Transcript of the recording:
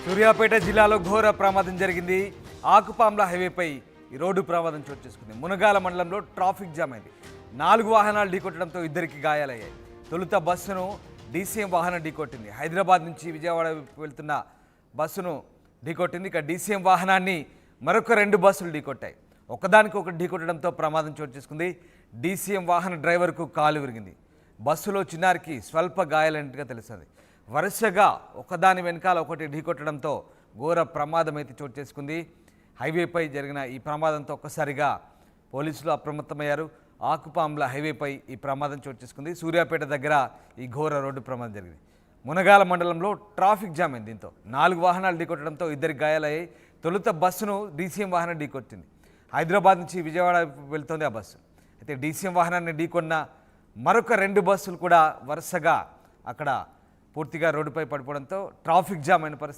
సూర్యాపేట జిల్లాలో ఘోర ప్రమాదం జరిగింది. ఆకుపాంల హైవేపై ఈ రోడ్డు ప్రమాదం చోటు చేసుకుంది. మునగాల మండలంలో ట్రాఫిక్ జామ్ అయింది. 4 వాహనాలు ఢీకొట్టడంతో ఇద్దరికి గాయాలయ్యాయి. తొలుత బస్సును డీసీఎం వాహనం ఢీకొట్టింది. హైదరాబాద్ నుంచి విజయవాడ వెళ్తున్న బస్సును ఢీకొట్టింది. ఇక డీసీఎం వాహనాన్ని మరొక 2 బస్సులు ఢీకొట్టాయి. ఒకదానికొకటి ఢీకొట్టడంతో ప్రమాదం చోటు చేసుకుంది. డీసీఎం వాహన డ్రైవర్కు కాలు విరిగింది. బస్సులో చిన్నారికి స్వల్ప గాయాలైనట్టుగా తెలుస్తుంది. వరుసగా ఒకదాని వెనకాల ఒకటి ఢీకొట్టడంతో ఘోర ప్రమాదం అయితే చోటు చేసుకుంది. హైవేపై జరిగిన ఈ ప్రమాదంతో ఒక్కసారిగా పోలీసులు అప్రమత్తమయ్యారు. ఆకుపాంల హైవేపై ఈ ప్రమాదం చోటు చేసుకుంది. సూర్యాపేట దగ్గర ఈ ఘోర రోడ్డు ప్రమాదం జరిగింది. మునగాల మండలంలో ట్రాఫిక్ జామ్ అయింది. దీంతో 4 వాహనాలు ఢీకొట్టడంతో ఇద్దరికి గాయాలయ్యాయి. తొలుత బస్సును డీసీఎం వాహనం ఢీకొట్టింది. హైదరాబాద్ నుంచి విజయవాడ వెళ్తోంది ఆ బస్సు. అయితే డీసీఎం వాహనాన్ని ఢీకొన్న మరొక 2 బస్సులు కూడా వరుసగా అక్కడ పూర్తిగా రోడ్డుపై పడిపోవడంతో ట్రాఫిక్ జామ్ అయిన పరిస్థితి.